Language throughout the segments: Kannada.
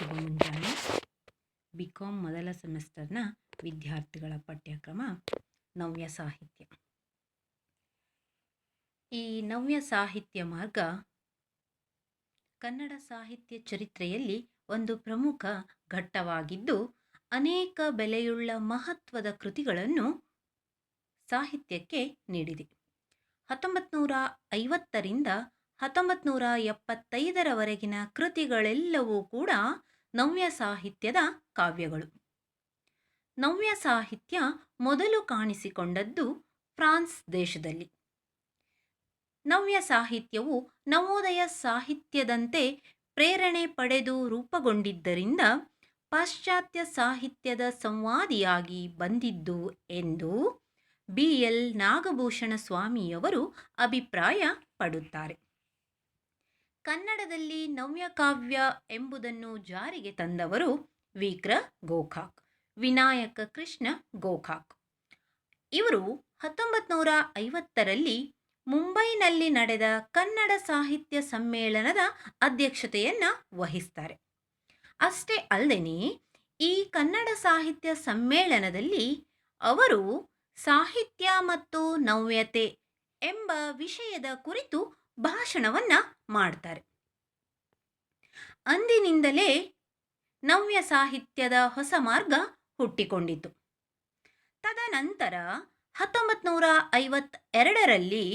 ಶುಭ ಮುಂಜಾನೆ. ಬಿಕಾಂ ಮೊದಲ ಸೆಮಿಸ್ಟರ್ನ ವಿದ್ಯಾರ್ಥಿಗಳ ಪಠ್ಯಕ್ರಮ ನವ್ಯ ಸಾಹಿತ್ಯ. ಈ ನವ್ಯ ಸಾಹಿತ್ಯ ಮಾರ್ಗ ಕನ್ನಡ ಸಾಹಿತ್ಯ ಚರಿತ್ರೆಯಲ್ಲಿ ಒಂದು ಪ್ರಮುಖ ಘಟ್ಟವಾಗಿದ್ದು, ಅನೇಕ ಬೆಲೆಯುಳ್ಳ ಮಹತ್ವದ ಕೃತಿಗಳನ್ನು ಸಾಹಿತ್ಯಕ್ಕೆ ನೀಡಿದೆ. 1950ರಿಂದ 1975ರವರೆಗಿನ ಕೃತಿಗಳೆಲ್ಲವೂ ಕೂಡ ನವ್ಯ ಸಾಹಿತ್ಯದ ಕಾವ್ಯಗಳು. ನವ್ಯ ಸಾಹಿತ್ಯ ಮೊದಲು ಕಾಣಿಸಿಕೊಂಡದ್ದು ಫ್ರಾನ್ಸ್ ದೇಶದಲ್ಲಿ. ನವ್ಯ ಸಾಹಿತ್ಯವು ನವೋದಯ ಸಾಹಿತ್ಯದಂತೆ ಪ್ರೇರಣೆ ಪಡೆದು ರೂಪುಗೊಂಡಿದ್ದರಿಂದ ಪಾಶ್ಚಾತ್ಯ ಸಾಹಿತ್ಯದ ಸಂವಾದಿಯಾಗಿ ಬಂದಿದ್ದು ಎಂದು BL ನಾಗಭೂಷಣ ಸ್ವಾಮಿಯವರು ಅಭಿಪ್ರಾಯ ಪಡುತ್ತಾರೆ. ಕನ್ನಡದಲ್ಲಿ ನವ್ಯಕಾವ್ಯ ಎಂಬುದನ್ನು ಜಾರಿಗೆ ತಂದವರು ವಿಕ್ರ ಗೋಕಾಕ್, ವಿನಾಯಕ ಕೃಷ್ಣ ಗೋಕಾಕ್. ಇವರು 1950ರಲ್ಲಿ ಮುಂಬೈನಲ್ಲಿ ನಡೆದ ಕನ್ನಡ ಸಾಹಿತ್ಯ ಸಮ್ಮೇಳನದ ಅಧ್ಯಕ್ಷತೆಯನ್ನು ವಹಿಸ್ತಾರೆ. ಅಷ್ಟೇ ಅಲ್ಲದೆ ಈ ಕನ್ನಡ ಸಾಹಿತ್ಯ ಸಮ್ಮೇಳನದಲ್ಲಿ ಅವರು ಸಾಹಿತ್ಯ ಮತ್ತು ನವ್ಯತೆ ಎಂಬ ವಿಷಯದ ಕುರಿತು ಭಾಷಣವನ್ನು ಮಾಡ್ತಾರೆ. ಅಂದಿನಿಂದಲೇ ನವ್ಯ ಸಾಹಿತ್ಯದ ಹೊಸ ಮಾರ್ಗ ಹುಟ್ಟಿಕೊಂಡಿತು. ತದನಂತರ 1952ರಲ್ಲಿ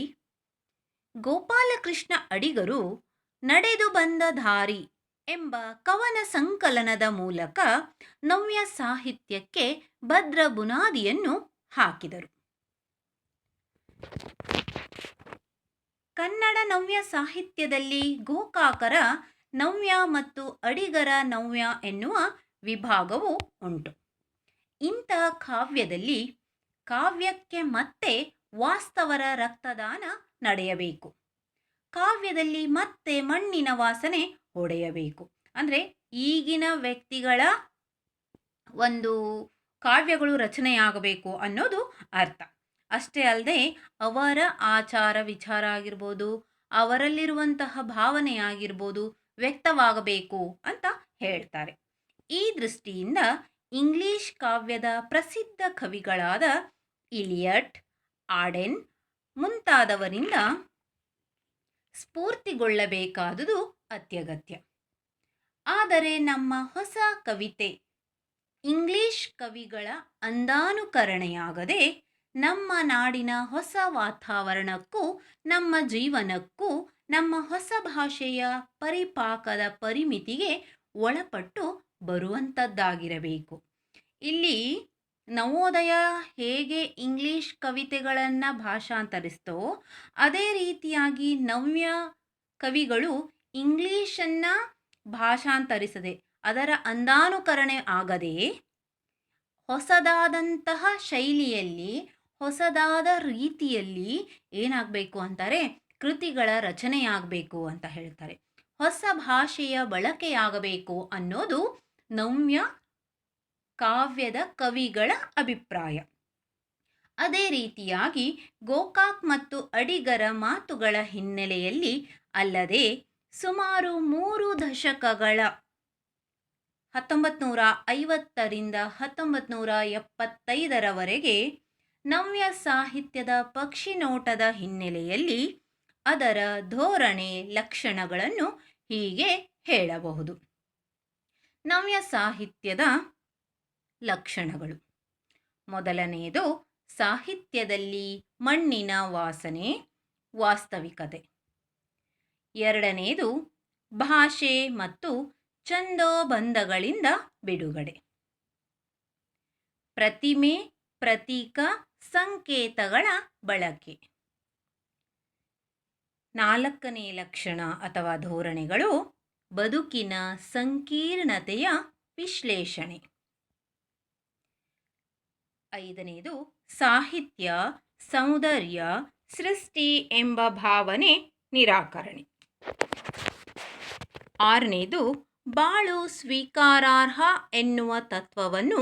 ಗೋಪಾಲಕೃಷ್ಣ ಅಡಿಗರು ನಡೆದು ಬಂದ ದಾರಿ ಎಂಬ ಕವನ ಸಂಕಲನದ ಮೂಲಕ ನವ್ಯ ಸಾಹಿತ್ಯಕ್ಕೆ ಭದ್ರ ಬುನಾದಿಯನ್ನು ಹಾಕಿದರು. ಕನ್ನಡ ನವ್ಯ ಸಾಹಿತ್ಯದಲ್ಲಿ ಗೋಕಾಕರ ನವ್ಯ ಮತ್ತು ಅಡಿಗರ ನವ್ಯ ಎನ್ನುವ ವಿಭಾಗವು ಉಂಟು. ಇಂಥ ಕಾವ್ಯದಲ್ಲಿ ಕಾವ್ಯಕ್ಕೆ ಮತ್ತೆ ವಾಸ್ತವರ ರಕ್ತದಾನ ನಡೆಯಬೇಕು. ಕಾವ್ಯದಲ್ಲಿ ಮತ್ತೆ ಮಣ್ಣಿನ ವಾಸನೆ ಹೊಡೆಯಬೇಕು. ಅಂದರೆ ಈಗಿನ ವ್ಯಕ್ತಿಗಳ ಒಂದು ಕಾವ್ಯಗಳು ರಚನೆಯಾಗಬೇಕು ಅನ್ನೋದು ಅರ್ಥ. ಅಷ್ಟೇ ಅಲ್ಲದೆ ಅವರ ಆಚಾರ ವಿಚಾರ ಆಗಿರ್ಬೋದು, ಅವರಲ್ಲಿರುವಂತಹ ಭಾವನೆ ಆಗಿರ್ಬೋದು ವ್ಯಕ್ತವಾಗಬೇಕು ಅಂತ ಹೇಳ್ತಾರೆ. ಈ ದೃಷ್ಟಿಯಿಂದ ಇಂಗ್ಲಿಷ್ ಕಾವ್ಯದ ಪ್ರಸಿದ್ಧ ಕವಿಗಳಾದ ಇಲಿಯಟ್, ಆಡೆನ್ ಮುಂತಾದವರಿಂದ ಸ್ಫೂರ್ತಿಗೊಳ್ಳಬೇಕಾದುದು ಅತ್ಯಗತ್ಯ. ಆದರೆ ನಮ್ಮ ಹೊಸ ಕವಿತೆ ಇಂಗ್ಲಿಷ್ ಕವಿಗಳ ಅಂದಾನುಕರಣೆಯಾಗದೆ ನಮ್ಮ ನಾಡಿನ ಹೊಸ ವಾತಾವರಣಕ್ಕೂ ನಮ್ಮ ಜೀವನಕ್ಕೂ ನಮ್ಮ ಹೊಸ ಭಾಷೆಯ ಪರಿಪಾಕದ ಪರಿಮಿತಿಗೆ ಒಳಪಟ್ಟು ಬರುವಂಥದ್ದಾಗಿರಬೇಕು. ಇಲ್ಲಿ ನವೋದಯ ಹೇಗೆ ಇಂಗ್ಲಿಷ್ ಕವಿತೆಗಳನ್ನು ಭಾಷಾಂತರಿಸ್ತೋ ಅದೇ ರೀತಿಯಾಗಿ ನವ್ಯ ಕವಿಗಳು ಇಂಗ್ಲಿಷನ್ನು ಭಾಷಾಂತರಿಸದೆ, ಅದರ ಅಂದಾನುಕರಣೆ ಆಗದೆ ಹೊಸದಾದಂತಹ ಶೈಲಿಯಲ್ಲಿ ಹೊಸದಾದ ರೀತಿಯಲ್ಲಿ ಏನಾಗಬೇಕು ಅಂತಾರೆ, ಕೃತಿಗಳ ರಚನೆಯಾಗಬೇಕು ಅಂತ ಹೇಳ್ತಾರೆ. ಹೊಸ ಭಾಷೆಯ ಬಳಕೆಯಾಗಬೇಕು ಅನ್ನೋದು ನವ್ಯ ಕಾವ್ಯದ ಕವಿಗಳ ಅಭಿಪ್ರಾಯ. ಅದೇ ರೀತಿಯಾಗಿ ಗೋಕಾಕ್ ಮತ್ತು ಅಡಿಗರ ಮಾತುಗಳ ಹಿನ್ನೆಲೆಯಲ್ಲಿ ಅಲ್ಲದೆ ಸುಮಾರು 3 ದಶಕಗಳ 1950ರಿಂದ 1975ರವರೆಗೆ ನವ್ಯ ಸಾಹಿತ್ಯದ ಪಕ್ಷಿನೋಟದ ಹಿನ್ನೆಲೆಯಲ್ಲಿ ಅದರ ಧೋರಣೆ ಲಕ್ಷಣಗಳನ್ನು ಹೀಗೆ ಹೇಳಬಹುದು. ನವ್ಯ ಸಾಹಿತ್ಯದ ಲಕ್ಷಣಗಳು: ಮೊದಲನೆಯದು ಸಾಹಿತ್ಯದಲ್ಲಿ ಮಣ್ಣಿನ ವಾಸನೆ, ವಾಸ್ತವಿಕತೆ. ಎರಡನೆಯದು ಭಾಷೆ ಮತ್ತು ಛಂದೋಬಂಧಗಳಿಂದ ಬಿಡುಗಡೆ. ಪ್ರತಿಮೆ, ಪ್ರತೀಕ, ಸಂಕೇತಗಳ ಬಳಕೆ. ನಾಲ್ಕನೇ ಲಕ್ಷಣ ಅಥವಾ ಧೋರಣೆಗಳು ಬದುಕಿನ ಸಂಕೀರ್ಣತೆಯ ವಿಶ್ಲೇಷಣೆ. ಐದನೇದು ಸಾಹಿತ್ಯ, ಸೌಂದರ್ಯ, ಸೃಷ್ಟಿ ಎಂಬ ಭಾವನೆ ನಿರಾಕರಣೆ. ಆರನೇದು ಬಾಳು ಸ್ವೀಕಾರಾರ್ಹ ಎನ್ನುವ ತತ್ವವನ್ನು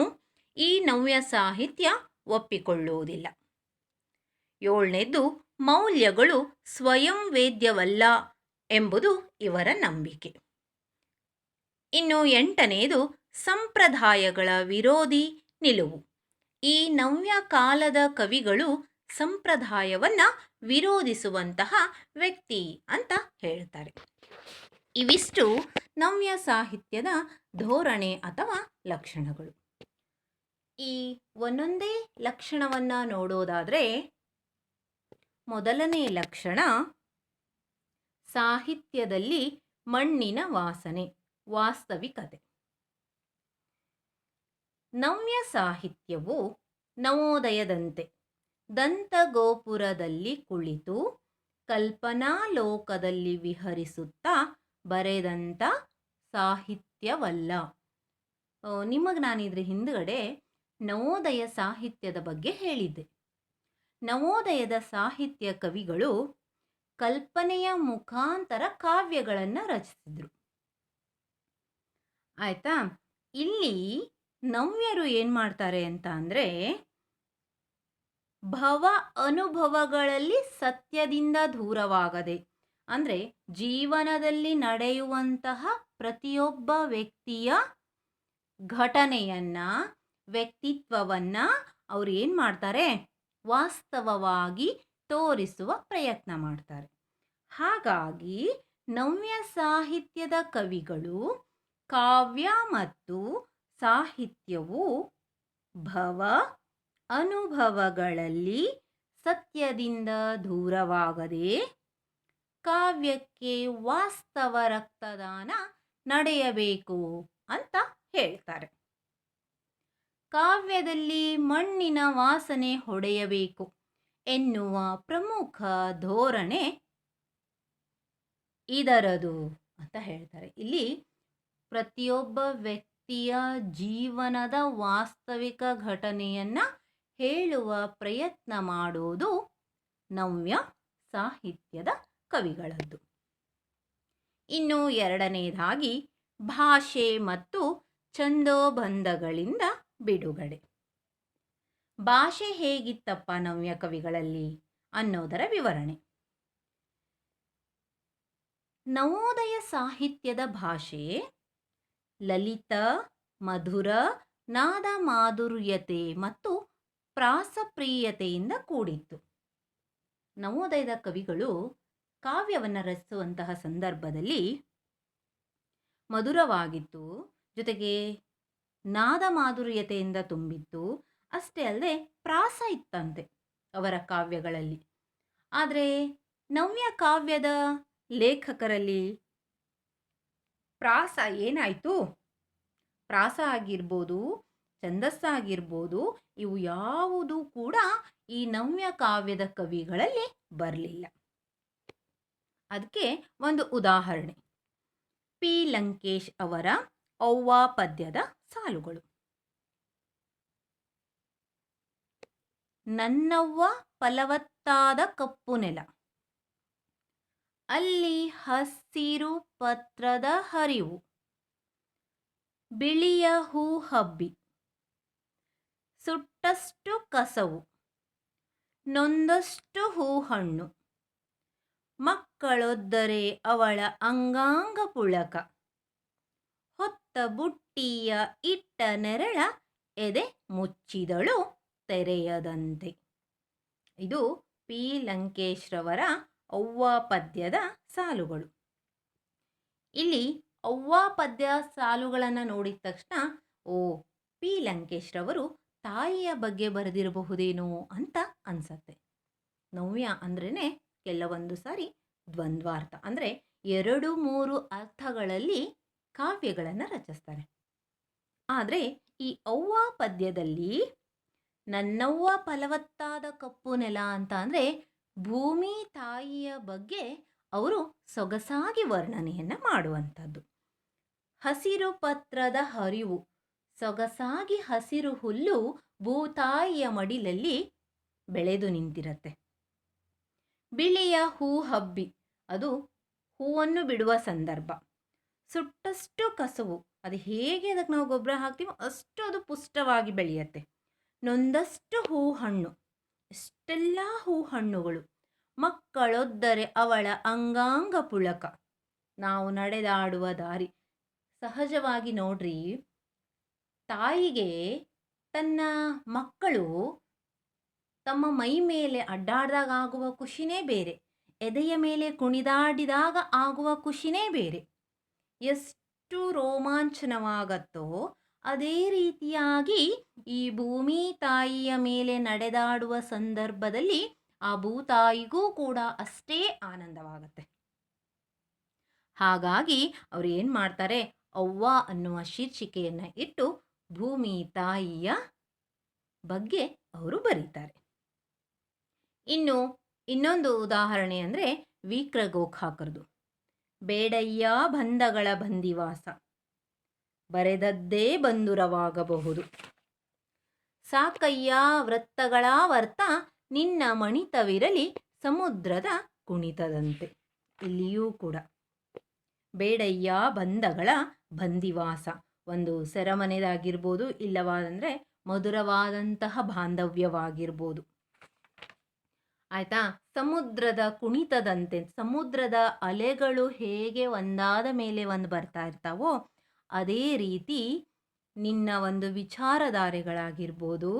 ಈ ನವ್ಯ ಸಾಹಿತ್ಯ ಒಪ್ಪಿಕೊಳ್ಳುವುದಿಲ್ಲ. ಏಳನೇದು ಮೌಲ್ಯಗಳು ಸ್ವಯಂ ವೇದ್ಯವಲ್ಲ ಎಂಬುದು ಇವರ ನಂಬಿಕೆ. ಇನ್ನು 8ನೇದು ಸಂಪ್ರದಾಯಗಳ ವಿರೋಧಿ ನಿಲುವು. ಈ ನವ್ಯ ಕಾಲದ ಕವಿಗಳು ಸಂಪ್ರದಾಯವನ್ನು ವಿರೋಧಿಸುವಂತಹ ವ್ಯಕ್ತಿ ಅಂತ ಹೇಳ್ತಾರೆ. ಇವಿಷ್ಟು ನವ್ಯ ಸಾಹಿತ್ಯದ ಧೋರಣೆ ಅಥವಾ ಲಕ್ಷಣಗಳು. ಈ ಒಂದೊಂದೇ ಲಕ್ಷಣವನ್ನು ನೋಡೋದಾದರೆ, ಮೊದಲನೇ ಲಕ್ಷಣ ಸಾಹಿತ್ಯದಲ್ಲಿ ಮಣ್ಣಿನ ವಾಸನೆ, ವಾಸ್ತವಿಕತೆ. ನವ್ಯ ಸಾಹಿತ್ಯವು ನವೋದಯದಂತೆ ದಂತಗೋಪುರದಲ್ಲಿ ಕುಳಿತು ಕಲ್ಪನಾ ಲೋಕದಲ್ಲಿ ವಿಹರಿಸುತ್ತಾ ಬರೆದಂಥ ಸಾಹಿತ್ಯವಲ್ಲ. ನಿಮಗೆ ನಾನಿದ್ರ ಹಿಂದುಗಡೆ ನವೋದಯ ಸಾಹಿತ್ಯದ ಬಗ್ಗೆ ಹೇಳಿದ್ದೆ. ನವೋದಯದ ಸಾಹಿತ್ಯ ಕವಿಗಳು ಕಲ್ಪನೆಯ ಮುಖಾಂತರ ಕಾವ್ಯಗಳನ್ನು ರಚಿಸಿದ್ರು. ಆಯ್ತಾ? ಇಲ್ಲಿ ನವ್ಯರು ಏನು ಮಾಡ್ತಾರೆ ಅಂತ ಅಂದರೆ, ಭವ ಅನುಭವಗಳಲ್ಲಿ ಸತ್ಯದಿಂದ ದೂರವಾಗದೆ, ಅಂದರೆ ಜೀವನದಲ್ಲಿ ನಡೆಯುವಂತಹ ಪ್ರತಿಯೊಬ್ಬ ವ್ಯಕ್ತಿಯ ಘಟನೆಯನ್ನು, ವ್ಯಕ್ತಿತ್ವವನ್ನು ಅವ್ರು ಏನು ಮಾಡ್ತಾರೆ, ವಾಸ್ತವವಾಗಿ ತೋರಿಸುವ ಪ್ರಯತ್ನ ಮಾಡ್ತಾರೆ. ಹಾಗಾಗಿ ನವ್ಯ ಸಾಹಿತ್ಯದ ಕವಿಗಳು ಕಾವ್ಯ ಮತ್ತು ಸಾಹಿತ್ಯವು ಭವ ಅನುಭವಗಳಲ್ಲಿ ಸತ್ಯದಿಂದ ದೂರವಾಗದೆ ಕಾವ್ಯಕ್ಕೆ ವಾಸ್ತವ ರಕ್ತದಾನ ನಡೆಯಬೇಕು ಅಂತ ಹೇಳ್ತಾರೆ. ಕಾವ್ಯದಲ್ಲಿ ಮಣ್ಣಿನ ವಾಸನೆ ಹೊಡೆಯಬೇಕು ಎನ್ನುವ ಪ್ರಮುಖ ಧೋರಣೆ ಇದರದು ಅಂತ ಹೇಳ್ತಾರೆ. ಇಲ್ಲಿ ಪ್ರತಿಯೊಬ್ಬ ವ್ಯಕ್ತಿಯ ಜೀವನದ ವಾಸ್ತವಿಕ ಘಟನೆಯನ್ನು ಹೇಳುವ ಪ್ರಯತ್ನ ಮಾಡೋದು ನವ್ಯ ಸಾಹಿತ್ಯದ ಕವಿಗಳದ್ದು. ಇನ್ನು 2ನೇದಾಗಿ ಭಾಷೆ ಮತ್ತು ಛಂದೋಬಂಧಗಳಿಂದ ಬಿಡುಗಡೆ. ಭಾಷೆ ಹೇಗಿತ್ತಪ್ಪ ನವ್ಯ ಕವಿಗಳಲ್ಲಿ ಅನ್ನೋದರ ವಿವರಣೆ. ನವೋದಯ ಸಾಹಿತ್ಯದ ಭಾಷೆ ಲಲಿತ, ಮಧುರ, ನಾದ ಮಾಧುರ್ಯತೆ ಮತ್ತು ಪ್ರಾಸಪ್ರಿಯತೆಯಿಂದ ಕೂಡಿತ್ತು. ನವೋದಯದ ಕವಿಗಳು ಕಾವ್ಯವನ್ನು ರಚಿಸುವಂತಹ ಸಂದರ್ಭದಲ್ಲಿ ಮಧುರವಾಗಿತ್ತು, ಜೊತೆಗೆ ನಾದ ಮಾಧುರ್ಯತೆಯಿಂದ ತುಂಬಿತ್ತು. ಅಷ್ಟೇ ಅಲ್ಲದೆ ಪ್ರಾಸ ಇತ್ತಂತೆ ಅವರ ಕಾವ್ಯಗಳಲ್ಲಿ. ಆದರೆ ನವ್ಯ ಕಾವ್ಯದ ಲೇಖಕರಲ್ಲಿ ಪ್ರಾಸ ಏನಾಯಿತು, ಪ್ರಾಸ ಆಗಿರ್ಬೋದು, ಛಂದಸ್ಸಾಗಿರ್ಬೋದು, ಇವು ಯಾವುದೂ ಕೂಡ ಈ ನವ್ಯ ಕಾವ್ಯದ ಕವಿಗಳಲ್ಲಿ ಬರಲಿಲ್ಲ. ಅದಕ್ಕೆ ಒಂದು ಉದಾಹರಣೆ, ಪಿ ಲಂಕೇಶ್ ಅವರ ಅವ್ವಾ ಪದ್ಯದ ಸಾಲುಗಳು. ನನ್ನವ್ವ ಫಲವತ್ತಾದ ಕಪ್ಪು ನೆಲ, ಅಲ್ಲಿ ಹಸಿರು ಪತ್ರದ ಹರಿವು, ಬಿಳಿಯ ಹೂ ಹಬ್ಬಿ, ಸುಟ್ಟಷ್ಟು ಕಸವು, ನೊಂದಷ್ಟು ಹೂ ಹಣ್ಣು, ಮಕ್ಕಳೊದ್ದರೆ ಅವಳ ಅಂಗಾಂಗ ಪುಳಕ, ಹೊತ್ತ ಬುಟ್ಟಿಯ ಇಟ್ಟ ನೆರಳ ಎದೆ ಮುಚ್ಚಿದಳು ತೆರೆಯದಂತೆ. ಇದು ಪಿ ಲಂಕೇಶ್ರವರ ಅವ್ವಾ ಪದ್ಯದ ಸಾಲುಗಳು. ಇಲ್ಲಿ ಅವ್ವಾ ಪದ್ಯ ಸಾಲುಗಳನ್ನು ನೋಡಿದ ತಕ್ಷಣ ಪಿ ಲಂಕೇಶ್ರವರು ತಾಯಿಯ ಬಗ್ಗೆ ಬರೆದಿರಬಹುದೇನೋ ಅಂತ ಅನ್ಸತ್ತೆ. ನವ್ಯ ಅಂದ್ರೇ ಕೆಲವೊಂದು ಸಾರಿ ದ್ವಂದ್ವಾರ್ಥ, ಅಂದರೆ 2-3 ಅರ್ಥಗಳಲ್ಲಿ ಕಾವ್ಯಗಳನ್ನು ರಚಿಸ್ತಾರೆ. ಆದರೆ ಈ ಅವ್ವಾ ಪದ್ಯದಲ್ಲಿ ನನ್ನವ್ವ ಫಲವತ್ತಾದ ಕಪ್ಪು ನೆಲ ಅಂತ ಅಂದರೆ ಭೂಮಿ ತಾಯಿಯ ಬಗ್ಗೆ ಅವರು ಸೊಗಸಾಗಿ ವರ್ಣನೆಯನ್ನು ಮಾಡುವಂಥದ್ದು. ಹಸಿರು ಪತ್ರದ ಹರಿವು, ಸೊಗಸಾಗಿ ಹಸಿರು ಹುಲ್ಲು ಭೂತಾಯಿಯ ಮಡಿಲಲ್ಲಿ ಬೆಳೆದು ನಿಂತಿರತ್ತೆ. ಬಿಳಿಯ ಹೂ ಹಬ್ಬಿ, ಅದು ಹೂವನ್ನು ಬಿಡುವ ಸಂದರ್ಭ. ಸುಟ್ಟಷ್ಟು ಕಸವು, ಅದು ಹೇಗೆ ಅದಕ್ಕೆ ನಾವು ಗೊಬ್ಬರ ಹಾಕ್ತೀವೋ ಅಷ್ಟು ಅದು ಪುಷ್ಟವಾಗಿ ಬೆಳೆಯುತ್ತೆ. ನೊಂದಷ್ಟು ಹೂ ಹಣ್ಣು, ಎಷ್ಟೆಲ್ಲ ಹೂ ಹಣ್ಣುಗಳು. ಮಕ್ಕಳೊದ್ದರೆ ಅವಳ ಅಂಗಾಂಗ ಪುಳಕ, ನಾವು ನಡೆದಾಡುವ ದಾರಿ, ಸಹಜವಾಗಿ ನೋಡ್ರಿ, ತಾಯಿಗೆ ತನ್ನ ಮಕ್ಕಳು ತಮ್ಮ ಮೈ ಮೇಲೆ ಅಡ್ಡಾಡಿದಾಗ ಆಗುವ ಖುಷಿನೇ ಬೇರೆ, ಎದೆಯ ಮೇಲೆ ಕುಣಿದಾಡಿದಾಗ ಆಗುವ ಖುಷಿನೇ ಬೇರೆ. ಎಷ್ಟು ರೋಮಾಂಚನವಾಗತ್ತೋ ಅದೇ ರೀತಿಯಾಗಿ ಈ ಭೂಮಿ ತಾಯಿಯ ಮೇಲೆ ನಡೆದಾಡುವ ಸಂದರ್ಭದಲ್ಲಿ ಆ ಭೂತಾಯಿಗೂ ಕೂಡ ಅಷ್ಟೇ ಆನಂದವಾಗತ್ತೆ. ಹಾಗಾಗಿ ಅವ್ರು ಏನು ಮಾಡ್ತಾರೆ, ಅವ್ವ ಅನ್ನುವ ಶೀರ್ಷಿಕೆಯನ್ನು ಇಟ್ಟು ಭೂಮಿ ತಾಯಿಯ ಬಗ್ಗೆ ಅವರು ಬರೀತಾರೆ. ಇನ್ನು ಇನ್ನೊಂದು ಉದಾಹರಣೆ ಅಂದರೆ ವಿಕ್ರ ಗೋಕಾಕರದು. ಬೇಡಯ್ಯ ಬಂಧಗಳ ಬಂದಿವಾಸ, ಬರೆದದ್ದೇ ಬಂಧುರವಾಗಬಹುದು. ಸಾಕಯ್ಯ ವೃತ್ತಗಳ ವರ್ತ, ನಿನ್ನ ಮಣಿತವಿರಲಿ ಸಮುದ್ರದ ಕುಣಿತದಂತೆ. ಇಲ್ಲಿಯೂ ಕೂಡ ಬೇಡಯ್ಯ ಬಂಧಗಳ ಬಂದಿವಾಸ, ಒಂದು ಸೆರೆಮನೆದಾಗಿರ್ಬೋದು, ಇಲ್ಲವಾದಂದರೆ ಮಧುರವಾದಂತಹ ಬಾಂಧವ್ಯವಾಗಿರ್ಬೋದು. ಆಯಿತಾ? ಸಮುದ್ರದ ಕುಣಿತದಂತೆ, ಸಮುದ್ರದ ಅಲೆಗಳು ಹೇಗೆ ಒಂದಾದ ಮೇಲೆ ಒಂದು ಬರ್ತಾ ಇರ್ತಾವೋ ಅದೇ ರೀತಿ ನಿನ್ನ ಒಂದು ವಿಚಾರಧಾರೆಗಳಾಗಿರ್ಬೋದು,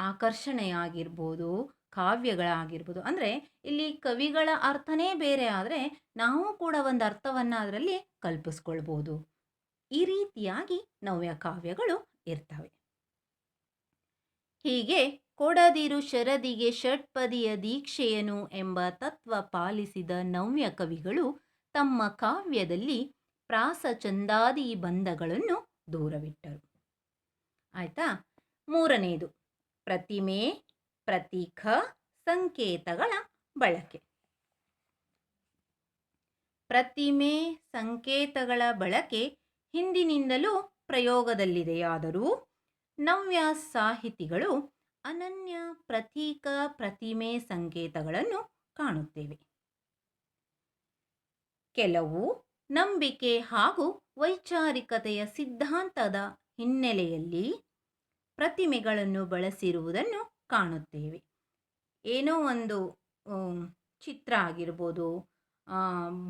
ಆಕರ್ಷಣೆಯಾಗಿರ್ಬೋದು, ಕಾವ್ಯಗಳಾಗಿರ್ಬೋದು. ಅಂದರೆ ಇಲ್ಲಿ ಕವಿಗಳ ಅರ್ಥನೇ ಬೇರೆ ಆದರೆ ನಾವು ಕೂಡ ಒಂದು ಅರ್ಥವನ್ನು ಅದರಲ್ಲಿ ಕಲ್ಪಿಸ್ಕೊಳ್ಬೋದು. ಈ ರೀತಿಯಾಗಿ ನವ್ಯ ಕಾವ್ಯಗಳು ಇರ್ತವೆ. ಹೀಗೆ ಕೊಡದಿರು ಶರದಿಗೆ ಷಟ್ಪದಿಯ ದೀಕ್ಷೆಯನು ಎಂಬ ತತ್ವ ಪಾಲಿಸಿದ ನವ್ಯ ಕವಿಗಳು ತಮ್ಮ ಕಾವ್ಯದಲ್ಲಿ ಪ್ರಾಸ ಚಂದಾದಿ ಬಂಧಗಳನ್ನು ದೂರವಿಟ್ಟರು. ಆಯಿತಾ? ಮೂರನೆಯದು ಪ್ರತಿಮೆ, ಪ್ರತೀಕ, ಸಂಕೇತಗಳ ಬಳಕೆ. ಪ್ರತಿಮೆ, ಸಂಕೇತಗಳ ಬಳಕೆ ಹಿಂದಿನಿಂದಲೂ ಪ್ರಯೋಗದಲ್ಲಿದೆಯಾದರೂ ನವ್ಯ ಸಾಹಿತಿಗಳು ಅನನ್ಯ ಪ್ರತೀಕ, ಪ್ರತಿಮೆ, ಸಂಕೇತಗಳನ್ನು ಕಾಣುತ್ತೇವೆ. ಕೆಲವು ನಂಬಿಕೆ ಹಾಗೂ ವೈಚಾರಿಕತೆಯ ಸಿದ್ಧಾಂತದ ಹಿನ್ನೆಲೆಯಲ್ಲಿ ಪ್ರತಿಮೆಗಳನ್ನು ಬಳಸಿರುವುದನ್ನು ಕಾಣುತ್ತೇವೆ. ಏನೋ ಒಂದು ಚಿತ್ರ ಆಗಿರ್ಬೋದು,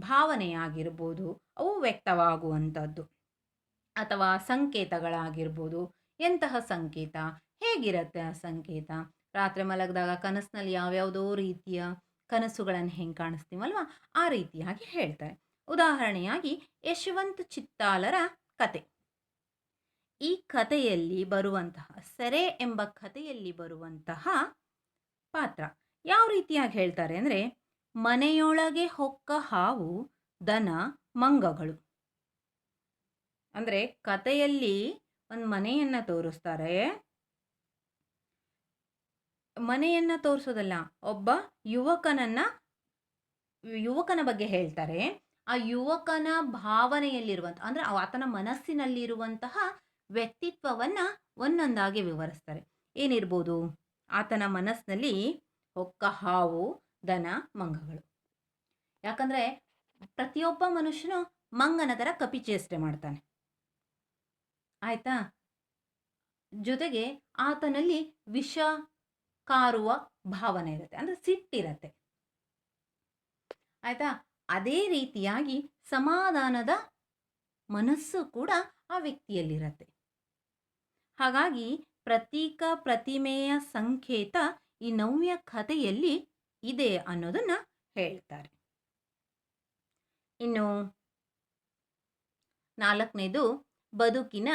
ಭಾವನೆಯಾಗಿರ್ಬೋದು, ಅವು ವ್ಯಕ್ತವಾಗುವಂಥದ್ದು. ಅಥವಾ ಸಂಕೇತಗಳಾಗಿರ್ಬೋದು. ಎಂತಹ ಸಂಕೇತ, ಹೇಗಿರುತ್ತೆ ಆ ಸಂಕೇತ? ರಾತ್ರಿ ಮಲಗಿದಾಗ ಕನಸಿನಲ್ಲಿ ಯಾವ್ಯಾವುದೋ ರೀತಿಯ ಕನಸುಗಳನ್ನು ಹೆಂಗೆ ಕಾಣಿಸ್ತೀವಲ್ವ, ಆ ರೀತಿಯಾಗಿ ಹೇಳ್ತಾರೆ. ಉದಾಹರಣೆಯಾಗಿ ಯಶವಂತ ಚಿತ್ತಾಲರ ಕತೆ. ಈ ಕಥೆಯಲ್ಲಿ ಬರುವಂತಹ ಸೆರೆ ಎಂಬ ಕಥೆಯಲ್ಲಿ ಬರುವಂತಹ ಪಾತ್ರ ಯಾವ ರೀತಿಯಾಗಿ ಹೇಳ್ತಾರೆ ಅಂದರೆ, ಮನೆಯೊಳಗೆ ಹೊಕ್ಕ ಹಾವು, ದನ, ಮಂಗಗಳು. ಅಂದರೆ ಕಥೆಯಲ್ಲಿ ಒಂದು ಮನೆಯನ್ನು ತೋರಿಸ್ತಾರೆ. ಮನೆಯನ್ನು ತೋರಿಸೋದಲ್ಲ, ಒಬ್ಬ ಯುವಕನ ಬಗ್ಗೆ ಹೇಳ್ತಾರೆ. ಆ ಯುವಕನ ಭಾವನೆಯಲ್ಲಿರುವಂಥ, ಅಂದರೆ ಆತನ ಮನಸ್ಸಿನಲ್ಲಿರುವಂತಹ ವ್ಯಕ್ತಿತ್ವವನ್ನು ಒಂದೊಂದಾಗಿ ವಿವರಿಸ್ತಾರೆ. ಏನಿರ್ಬೋದು ಆತನ ಮನಸ್ಸಿನಲ್ಲಿ? ಹೊಕ್ಕ ಹಾವು, ದನ, ಮಂಗಗಳು. ಯಾಕಂದರೆ ಪ್ರತಿಯೊಬ್ಬ ಮನುಷ್ಯನು ಮಂಗನ ಥರ ಕಪಿಚೇಷ್ಟೆ ಮಾಡ್ತಾನೆ. ಆಯಿತಾ? ಜೊತೆಗೆ ಆತನಲ್ಲಿ ವಿಷ ಕಾರುವ ಭಾವನೆ ಇರುತ್ತೆ, ಅಂದರೆ ಸಿಟ್ಟಿರತ್ತೆ. ಆಯಿತಾ? ಅದೇ ರೀತಿಯಾಗಿ ಸಮಾಧಾನದ ಮನಸ್ಸು ಕೂಡ ಆ ವ್ಯಕ್ತಿಯಲ್ಲಿರತ್ತೆ. ಹಾಗಾಗಿ ಪ್ರತೀಕ, ಪ್ರತಿಮೆಯ ಸಂಕೇತ ಈ ನವ್ಯ ಕಥೆಯಲ್ಲಿ ಇದೆ ಅನ್ನೋದನ್ನು ಹೇಳ್ತಾರೆ. ಇನ್ನು ನಾಲ್ಕನೇದು ಬದುಕಿನ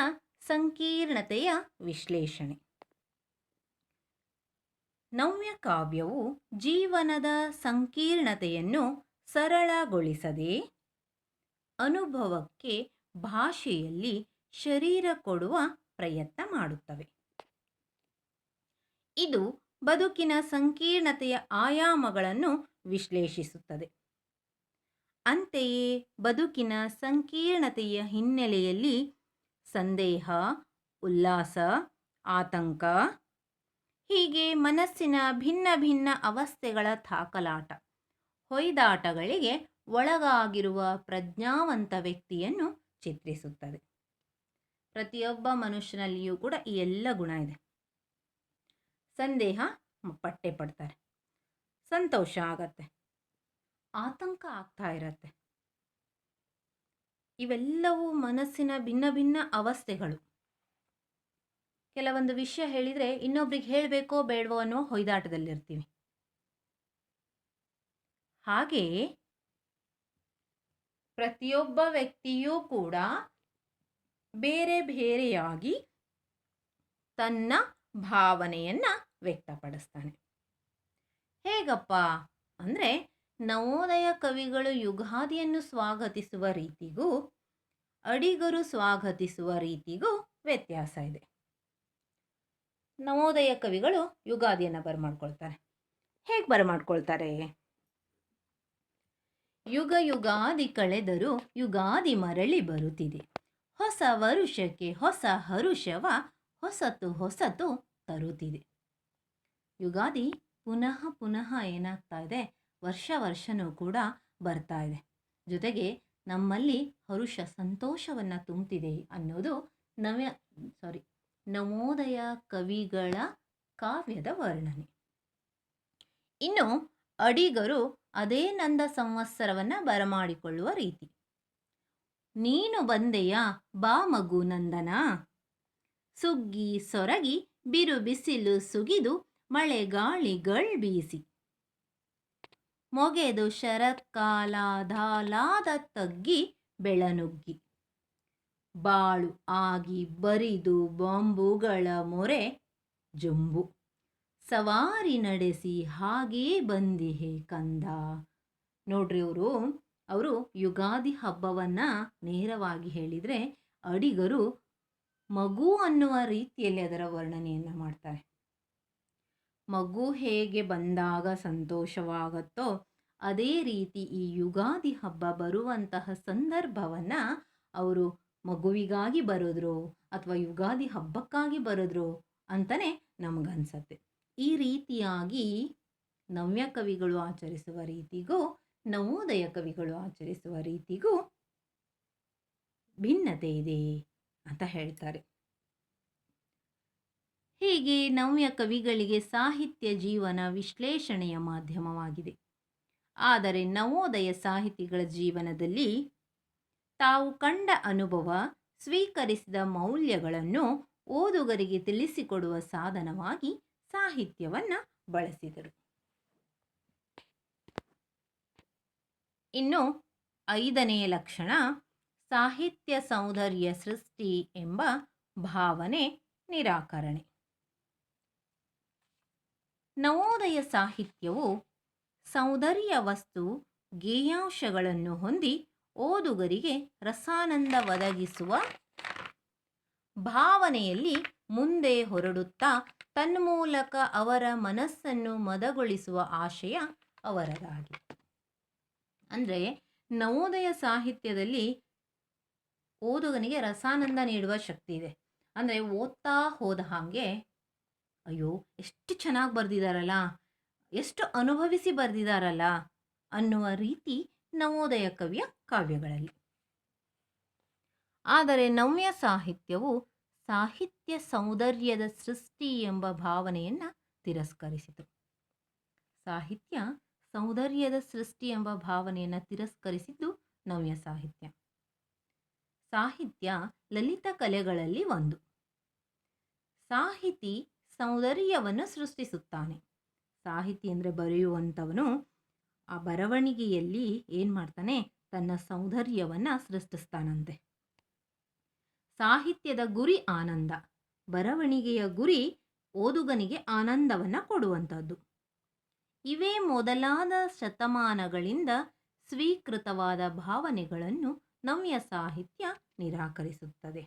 ಸಂಕೀರ್ಣತೆಯ ವಿಶ್ಲೇಷಣೆ. ನವ್ಯ ಕಾವ್ಯವು ಜೀವನದ ಸಂಕೀರ್ಣತೆಯನ್ನು ಸರಳಗೊಳಿಸದೆ ಅನುಭವಕ್ಕೆ ಭಾಷೆಯಲ್ಲಿ ಶರೀರ ಕೊಡುವ ಪ್ರಯತ್ನ ಮಾಡುತ್ತವೆ. ಇದು ಬದುಕಿನ ಸಂಕೀರ್ಣತೆಯ ಆಯಾಮಗಳನ್ನು ವಿಶ್ಲೇಷಿಸುತ್ತದೆ. ಅಂತೆಯೇ ಬದುಕಿನ ಸಂಕೀರ್ಣತೆಯ ಹಿನ್ನೆಲೆಯಲ್ಲಿ ಸಂದೇಹ, ಉಲ್ಲಾಸ, ಆತಂಕ, ಹೀಗೆ ಮನಸ್ಸಿನ ಭಿನ್ನ ಭಿನ್ನ ಅವಸ್ಥೆಗಳ ತಾಕಲಾಟ, ಹೊಯ್ದಾಟಗಳಿಗೆ ಒಳಗಾಗಿರುವ ಪ್ರಜ್ಞಾವಂತ ವ್ಯಕ್ತಿಯನ್ನು ಚಿತ್ರಿಸುತ್ತದೆ. ಪ್ರತಿಯೊಬ್ಬ ಮನುಷ್ಯನಲ್ಲಿಯೂ ಕೂಡ ಈ ಎಲ್ಲ ಗುಣ ಇದೆ. ಸಂದೇಹ ಪಟ್ಟೆ ಪಡ್ತಾರೆ, ಸಂತೋಷ ಆಗತ್ತೆ, ಆತಂಕ ಆಗ್ತಾ ಇರತ್ತೆ. ಇವೆಲ್ಲವೂ ಮನಸ್ಸಿನ ಭಿನ್ನ ಭಿನ್ನ ಅವಸ್ಥೆಗಳು. ಕೆಲವೊಂದು ವಿಷಯ ಹೇಳಿದರೆ ಇನ್ನೊಬ್ರಿಗೆ ಹೇಳಬೇಕೋ ಬೇಡವೋ ಅನ್ನೋ ಹೊಯ್ದಾಟದಲ್ಲಿರ್ತೀವಿ. ಹಾಗೆಯೇ ಪ್ರತಿಯೊಬ್ಬ ವ್ಯಕ್ತಿಯೂ ಕೂಡ ಬೇರೆ ಬೇರೆಯಾಗಿ ತನ್ನ ಭಾವನೆಯನ್ನು ವ್ಯಕ್ತಪಡಿಸ್ತಾನೆ. ಹೇಗಪ್ಪ ಅಂದರೆ, ನವೋದಯ ಕವಿಗಳು ಯುಗಾದಿಯನ್ನು ಸ್ವಾಗತಿಸುವ ರೀತಿಗೂ ಅಡಿಗರು ಸ್ವಾಗತಿಸುವ ರೀತಿಗೂ ವ್ಯತ್ಯಾಸ ಇದೆ. ನವೋದಯ ಕವಿಗಳು ಯುಗಾದಿಯನ್ನು ಬರಮಾಡ್ಕೊಳ್ತಾರೆ. ಹೇಗೆ ಬರಮಾಡ್ಕೊಳ್ತಾರೆ? ಯುಗ ಯುಗಾದಿ ಕಳೆದರೂ ಯುಗಾದಿ ಮರಳಿ ಬರುತ್ತಿದೆ, ಹೊಸ ವರುಷಕ್ಕೆ ಹೊಸ ಹರುಷವ ಹೊಸತು ಹೊಸತು ತರುತ್ತಿದೆ. ಯುಗಾದಿ ಪುನಃ ಪುನಃ ಏನಾಗ್ತಾ ಇದೆ, ವರ್ಷನೂ ಕೂಡ ಬರ್ತಾ ಇದೆ. ಜೊತೆಗೆ ನಮ್ಮಲ್ಲಿ ಹರುಷ ಸಂತೋಷವನ್ನು ತುಂಬುತ್ತಿದೆ ಅನ್ನೋದು ನವೋದಯ ಕವಿಗಳ ಕಾವ್ಯದ ವರ್ಣನೆ. ಇನ್ನು ಅಡಿಗರು ಅದೇ ನಂದ ಸಂವತ್ಸರವನ್ನು ಬರಮಾಡಿಕೊಳ್ಳುವ ರೀತಿ. ನೀನು ಬಂದೆಯ ಬಾ ಮಗು ನಂದನ, ಸುಗ್ಗಿ ಸೊರಗಿ ಬಿರು ಬಿಸಿಲು ಸುಗಿದು ಮಳೆ ಗಾಳಿಗಳ್ ಬೀಸಿ, ಮೊಗೆದು ಶರತ್ಕಾಲಧಾಲಾದ ತಗ್ಗಿ ಬೆಳನುಗ್ಗಿ, ಬಾಳು ಆಗಿ ಬರಿದು ಬಾಂಬುಗಳ ಮೊರೆ ಜಂಬು, ಸವಾರಿ ನಡೆಸಿ ಹಾಗೇ ಬಂದಿಹೆ ಕಂದ. ನೋಡ್ರಿ, ಅವರು ಯುಗಾದಿ ಹಬ್ಬವನ್ನು ನೇರವಾಗಿ ಹೇಳಿದರೆ, ಅಡಿಗರು ಮಗು ಅನ್ನುವ ರೀತಿಯಲ್ಲಿ ಅದರ ವರ್ಣನೆಯನ್ನು ಮಾಡ್ತಾರೆ. ಮಗು ಹೇಗೆ ಬಂದಾಗ ಸಂತೋಷವಾಗುತ್ತೋ ಅದೇ ರೀತಿ ಈ ಯುಗಾದಿ ಹಬ್ಬ ಬರುವಂತಹ ಸಂದರ್ಭವನ್ನು ಅವರು ಮಗುವಿಗಾಗಿ ಬರೋದ್ರು ಅಥವಾ ಯುಗಾದಿ ಹಬ್ಬಕ್ಕಾಗಿ ಬರೋದ್ರು ಅಂತಲೇ ನಮಗನ್ಸತ್ತೆ. ಈ ರೀತಿಯಾಗಿ ನವ್ಯ ಕವಿಗಳು ಆಚರಿಸುವ ರೀತಿಗೂ ನವೋದಯ ಕವಿಗಳು ಆಚರಿಸುವ ರೀತಿಗೂ ಭಿನ್ನತೆ ಇದೆ ಅಂತ ಹೇಳ್ತಾರೆ. ಹೀಗೆ ನವ್ಯ ಕವಿಗಳಿಗೆ ಸಾಹಿತ್ಯ ಜೀವನ ವಿಶ್ಲೇಷಣೆಯ ಮಾಧ್ಯಮವಾಗಿದೆ. ಆದರೆ ನವೋದಯ ಸಾಹಿತಿಗಳ ಜೀವನದಲ್ಲಿ ತಾವು ಕಂಡ ಅನುಭವ, ಸ್ವೀಕರಿಸಿದ ಮೌಲ್ಯಗಳನ್ನು ಓದುಗರಿಗೆ ತಿಳಿಸಿಕೊಡುವ ಸಾಧನವಾಗಿ ಸಾಹಿತ್ಯವನ್ನು ಬಳಸಿದರು. ಇನ್ನು 5ನೆಯ ಲಕ್ಷಣ ಸಾಹಿತ್ಯ ಸೌಂದರ್ಯ ಸೃಷ್ಟಿ ಎಂಬ ಭಾವನೆ ನಿರಾಕರಣೆ. ನವೋದಯ ಸಾಹಿತ್ಯವು ಸೌಂದರ್ಯ ವಸ್ತು ಗೇಯಾಂಶಗಳನ್ನು ಹೊಂದಿ ಓದುಗರಿಗೆ ರಸಾನಂದ ಒದಗಿಸುವ ಭಾವನೆಯಲ್ಲಿ ಮುಂದೆ ಹೊರಡುತ್ತಾ ತನ್ಮೂಲಕ ಅವರ ಮನಸ್ಸನ್ನು ಮದಗೊಳಿಸುವ ಆಶಯ ಅವರದಾಗಿದೆ. ಅಂದರೆ ನವೋದಯ ಸಾಹಿತ್ಯದಲ್ಲಿ ಓದುಗನಿಗೆ ರಸಾನಂದ ನೀಡುವ ಶಕ್ತಿ ಇದೆ. ಅಂದರೆ ಓದ್ತಾ ಹೋದ ಹಾಗೆ ಅಯ್ಯೋ ಎಷ್ಟು ಚೆನ್ನಾಗಿ ಬರೆದಿದ್ದಾರಲ್ಲ, ಎಷ್ಟು ಅನುಭವಿಸಿ ಬರೆದಿದ್ದಾರಲ್ಲ ಅನ್ನುವ ರೀತಿ ನವೋದಯ ಕವಿಯ ಕಾವ್ಯಗಳಲ್ಲಿ. ಆದರೆ ನವ್ಯ ಸಾಹಿತ್ಯವು ಸಾಹಿತ್ಯ ಸೌಂದರ್ಯದ ಸೃಷ್ಟಿ ಎಂಬ ಭಾವನೆಯನ್ನು ತಿರಸ್ಕರಿಸಿತು. ಸಾಹಿತ್ಯ ಸೌಂದರ್ಯದ ಸೃಷ್ಟಿ ಎಂಬ ಭಾವನೆಯನ್ನು ತಿರಸ್ಕರಿಸಿದ್ದು ನವ್ಯ ಸಾಹಿತ್ಯ. ಸಾಹಿತ್ಯ ಲಲಿತ ಕಲೆಗಳಲ್ಲಿ ಒಂದು. ಸಾಹಿತಿ ಸೌಂದರ್ಯವನ್ನು ಸೃಷ್ಟಿಸುತ್ತಾನೆ. ಸಾಹಿತಿ ಅಂದರೆ ಬರೆಯುವಂಥವನು ಆ ಬರವಣಿಗೆಯಲ್ಲಿ ಏನು ಮಾಡ್ತಾನೆ, ತನ್ನ ಸೌಂದರ್ಯವನ್ನು ಸೃಷ್ಟಿಸ್ತಾನಂತೆ. ಸಾಹಿತ್ಯದ ಗುರಿ ಆನಂದ. ಬರವಣಿಗೆಯ ಗುರಿ ಓದುಗನಿಗೆ ಆನಂದವನ್ನು ಕೊಡುವಂಥದ್ದು. ಇವೇ ಮೊದಲಾದ ಶತಮಾನಗಳಿಂದ ಸ್ವೀಕೃತವಾದ ಭಾವನೆಗಳನ್ನು ನವ್ಯ ಸಾಹಿತ್ಯ ನಿರಾಕರಿಸುತ್ತದೆ.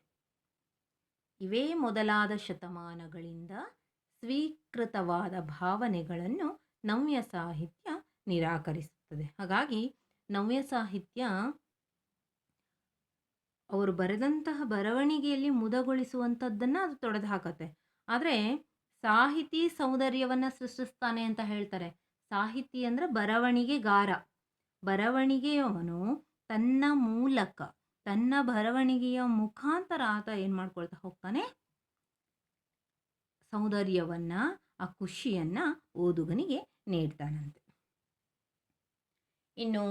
ಇವೇ ಮೊದಲಾದ ಶತಮಾನಗಳಿಂದ ಸ್ವೀಕೃತವಾದ ಭಾವನೆಗಳನ್ನು ನವ್ಯ ಸಾಹಿತ್ಯ ನಿರಾಕರಿಸುತ್ತದೆ. ಹಾಗಾಗಿ ನವ್ಯ ಸಾಹಿತ್ಯ ಅವರು ಬರೆದಂತಹ ಬರವಣಿಗೆಯಲ್ಲಿ ಮುದಗೊಳಿಸುವಂಥದ್ದನ್ನು ಅದು ತೊಡೆದು ಹಾಕತ್ತೆ. ಆದರೆ ಸಾಹಿತಿ ಸೌಂದರ್ಯವನ್ನು ಸೃಷ್ಟಿಸ್ತಾನೆ ಅಂತ ಹೇಳ್ತಾರೆ. ಸಾಹಿತಿ ಅಂದರೆ ಬರವಣಿಗೆಗಾರ. ಬರವಣಿಗೆಯವನು ತನ್ನ ಮೂಲಕ, ತನ್ನ ಬರವಣಿಗೆಯ ಮುಖಾಂತರ ಆತ ಏನು ಮಾಡ್ಕೊಳ್ತಾ ಹೋಗ್ತಾನೆ, ಸೌಂದರ್ಯವನ್ನು, ಆ ಖುಷಿಯನ್ನು ಓದುಗನಿಗೆ ನೀಡ್ತಾನಂತೆ. ಇನ್ನು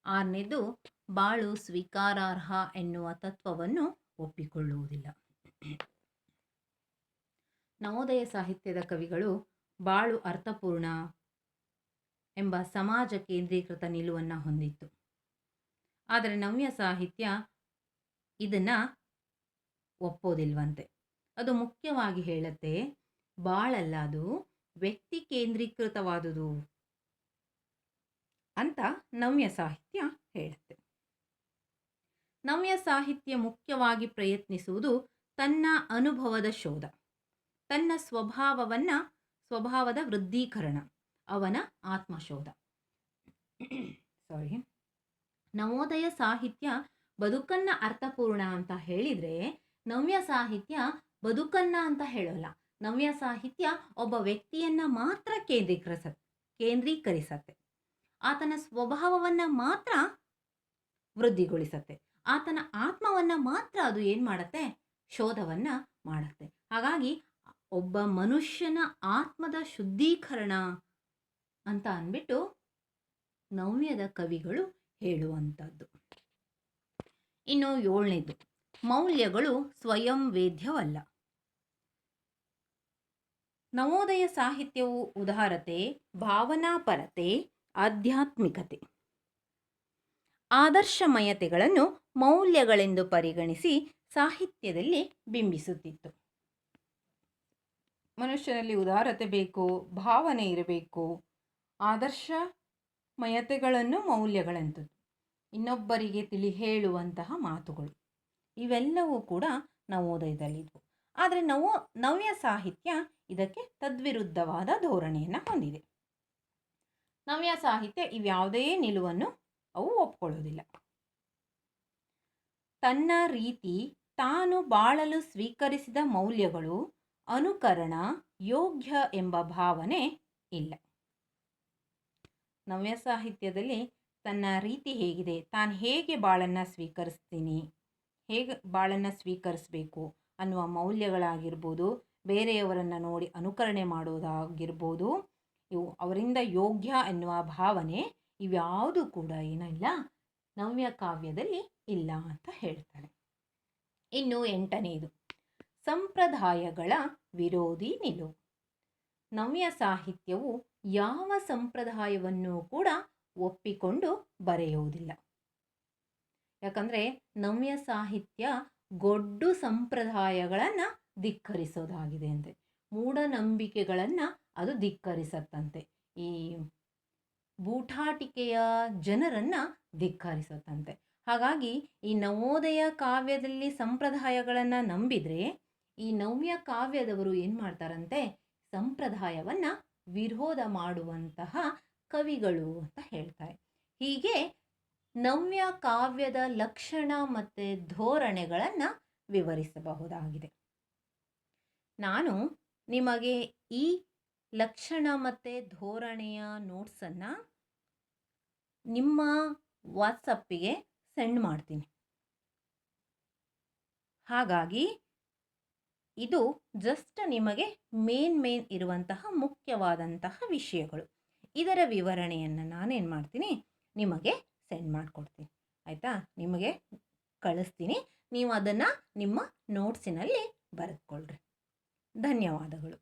6ನೇದು ಬಾಳು ಸ್ವೀಕಾರಾರ್ಹ ಎನ್ನುವ ತತ್ವವನ್ನು ಒಪ್ಪಿಕೊಳ್ಳುವುದಿಲ್ಲ. ನವೋದಯ ಸಾಹಿತ್ಯದ ಕವಿಗಳು ಬಾಳು ಅರ್ಥಪೂರ್ಣ ಎಂಬ ಸಮಾಜ ಕೇಂದ್ರೀಕೃತ ನಿಲುವನ್ನು ಹೊಂದಿತ್ತು. ಆದರೆ ನವ್ಯ ಸಾಹಿತ್ಯ ಇದನ್ನು ಒಪ್ಪೋದಿಲ್ವಂತೆ. ಅದು ಮುಖ್ಯವಾಗಿ ಹೇಳುತ್ತೆ, ಬಾಳಲ್ಲ, ಅದು ವ್ಯಕ್ತಿ ಕೇಂದ್ರೀಕೃತವಾದುದು ಅಂತ ನವ್ಯ ಸಾಹಿತ್ಯ ಹೇಳುತ್ತೆ. ನವ್ಯ ಸಾಹಿತ್ಯ ಮುಖ್ಯವಾಗಿ ಪ್ರಯತ್ನಿಸುವುದು ತನ್ನ ಅನುಭವದ ಶೋಧ, ತನ್ನ ಸ್ವಭಾವದ ವೃದ್ಧೀಕರಣ, ಅವನ ಆತ್ಮಶೋಧ. ನವೋದಯ ಸಾಹಿತ್ಯ ಬದುಕನ್ನ ಅರ್ಥಪೂರ್ಣ ಅಂತ ಹೇಳಿದರೆ, ನವ್ಯ ಸಾಹಿತ್ಯ ಬದುಕನ್ನ ಅಂತ ಹೇಳೋಲ್ಲ. ನವ್ಯ ಸಾಹಿತ್ಯ ಒಬ್ಬ ವ್ಯಕ್ತಿಯನ್ನ ಮಾತ್ರ ಕೇಂದ್ರೀಕರಿಸತ್ತೆ, ಆತನ ಸ್ವಭಾವವನ್ನು ಮಾತ್ರ ವೃದ್ಧಿಗೊಳಿಸತ್ತೆ, ಆತನ ಆತ್ಮವನ್ನು ಮಾತ್ರ ಅದು ಏನು ಮಾಡುತ್ತೆ, ಶೋಧವನ್ನು ಮಾಡುತ್ತೆ. ಹಾಗಾಗಿ ಒಬ್ಬ ಮನುಷ್ಯನ ಆತ್ಮದ ಶುದ್ಧೀಕರಣ ಅಂತ ಅಂದ್ಬಿಟ್ಟು ನವ್ಯದ ಕವಿಗಳು ಹೇಳುವಂಥದ್ದು. ಇನ್ನು 7ನೇದು, ಮೌಲ್ಯಗಳು ಸ್ವಯಂ ವೇದ್ಯವಲ್ಲ. ನವೋದಯ ಸಾಹಿತ್ಯವು ಉದಾರತೆ, ಭಾವನಾಪರತೆ, ಆಧ್ಯಾತ್ಮಿಕತೆ, ಆದರ್ಶಮಯತೆಗಳನ್ನು ಮೌಲ್ಯಗಳೆಂದು ಪರಿಗಣಿಸಿ ಸಾಹಿತ್ಯದಲ್ಲಿ ಬಿಂಬಿಸುತ್ತಿತ್ತು. ಮನುಷ್ಯನಲ್ಲಿ ಉದಾರತೆ ಬೇಕು, ಭಾವನೆ ಇರಬೇಕು, ಆದರ್ಶಮಯತೆಗಳನ್ನು ಮೌಲ್ಯಗಳಂಥದ್ದು, ಇನ್ನೊಬ್ಬರಿಗೆ ತಿಳಿ ಹೇಳುವಂತಹ ಮಾತುಗಳು, ಇವೆಲ್ಲವೂ ಕೂಡ ನವೋದಯದಲ್ಲಿದ್ವು. ಆದರೆ ನವ್ಯ ಸಾಹಿತ್ಯ ಇದಕ್ಕೆ ತದ್ವಿರುದ್ಧವಾದ ಧೋರಣೆಯನ್ನು ಹೊಂದಿದೆ. ನವ್ಯ ಸಾಹಿತ್ಯ ಇವ್ಯಾವುದೇ ನಿಲುವನ್ನು ಅವು ಒಪ್ಕೊಳ್ಳೋದಿಲ್ಲ. ತನ್ನ ರೀತಿ, ತಾನು ಬಾಳಲು ಸ್ವೀಕರಿಸಿದ ಮೌಲ್ಯಗಳು ಅನುಕರಣ ಯೋಗ್ಯ ಎಂಬ ಭಾವನೆ ಇಲ್ಲ. ನವ್ಯ ಸಾಹಿತ್ಯದಲ್ಲಿ ತನ್ನ ರೀತಿ ಹೇಗಿದೆ, ತಾನು ಹೇಗೆ ಬಾಳನ್ನು ಸ್ವೀಕರಿಸ್ತೀನಿ, ಹೇಗೆ ಬಾಳನ್ನು ಸ್ವೀಕರಿಸಬೇಕು ಅನ್ನುವ ಮೌಲ್ಯಗಳಾಗಿರ್ಬೋದು, ಬೇರೆಯವರನ್ನು ನೋಡಿ ಅನುಕರಣೆ ಮಾಡೋದಾಗಿರ್ಬೋದು, ಇವು ಅವರಿಂದ ಯೋಗ್ಯ ಎನ್ನುವ ಭಾವನೆ ಇವ್ಯಾವುದು ಕೂಡ ಏನಿಲ್ಲ, ನವ್ಯ ಕಾವ್ಯದಲ್ಲಿ ಇಲ್ಲ ಅಂತ ಹೇಳ್ತಾರೆ. ಇನ್ನು 8ನೇದು, ಸಂಪ್ರದಾಯಗಳ ವಿರೋಧಿ ನಿಲುವು. ನವ್ಯ ಸಾಹಿತ್ಯವು ಯಾವ ಸಂಪ್ರದಾಯವನ್ನು ಕೂಡ ಒಪ್ಪಿಕೊಂಡು ಬರೆಯುವುದಿಲ್ಲ. ಯಾಕಂದರೆ ನವ್ಯ ಸಾಹಿತ್ಯ ಗೊಡ್ಡು ಸಂಪ್ರದಾಯಗಳನ್ನು ಧಿಕ್ಕರಿಸೋದಾಗಿದೆ ಅಂತೆ, ಮೂಢನಂಬಿಕೆಗಳನ್ನು ಅದು ಧಿಕ್ಕರಿಸತ್ತಂತೆ, ಈ ಬೂಟಾಟಿಕೆಯ ಜನರನ್ನು ಧಿಕ್ಕರಿಸತ್ತಂತೆ. ಹಾಗಾಗಿ ಈ ನವೋದಯ ಕಾವ್ಯದಲ್ಲಿ ಸಂಪ್ರದಾಯಗಳನ್ನು ನಂಬಿದರೆ ಈ ನವ್ಯ ಕಾವ್ಯದವರು ಏನು ಮಾಡ್ತಾರಂತೆ, ಸಂಪ್ರದಾಯವನ್ನು ವಿರೋಧ ಮಾಡುವಂತಹ ಕವಿಗಳು ಅಂತ ಹೇಳ್ತಾರೆ. ಹೀಗೆ ನವ್ಯ ಕಾವ್ಯದ ಲಕ್ಷಣ ಮತ್ತು ಧೋರಣೆಗಳನ್ನು ವಿವರಿಸಬಹುದಾಗಿದೆ. ನಾನು ನಿಮಗೆ ಈ ಲಕ್ಷಣ ಮತ್ತು ಧೋರಣೆಯ ನೋಟ್ಸನ್ನು ನಿಮ್ಮ ವಾಟ್ಸಪ್ಪಿಗೆ ಸೆಂಡ್ ಮಾಡ್ತೀನಿ. ಹಾಗಾಗಿ ಇದು ಜಸ್ಟ್ ನಿಮಗೆ ಮೇನ್ ಇರುವಂತಹ ಮುಖ್ಯವಾದಂತಹ ವಿಷಯಗಳು. ಇದರ ವಿವರಣೆಯನ್ನು ನಾನೇನು ಮಾಡ್ತೀನಿ, ನಿಮಗೆ ಸೆಂಡ್ ಮಾಡಿಕೊಡ್ತೀನಿ. ಆಯಿತಾ, ನಿಮಗೆ ಕಳಿಸ್ತೀನಿ, ನೀವು ಅದನ್ನು ನಿಮ್ಮ ನೋಟ್ಸಿನಲ್ಲಿ ಬರೆದುಕೊಳ್ಳ್ರಿ. ಧನ್ಯವಾದಗಳು.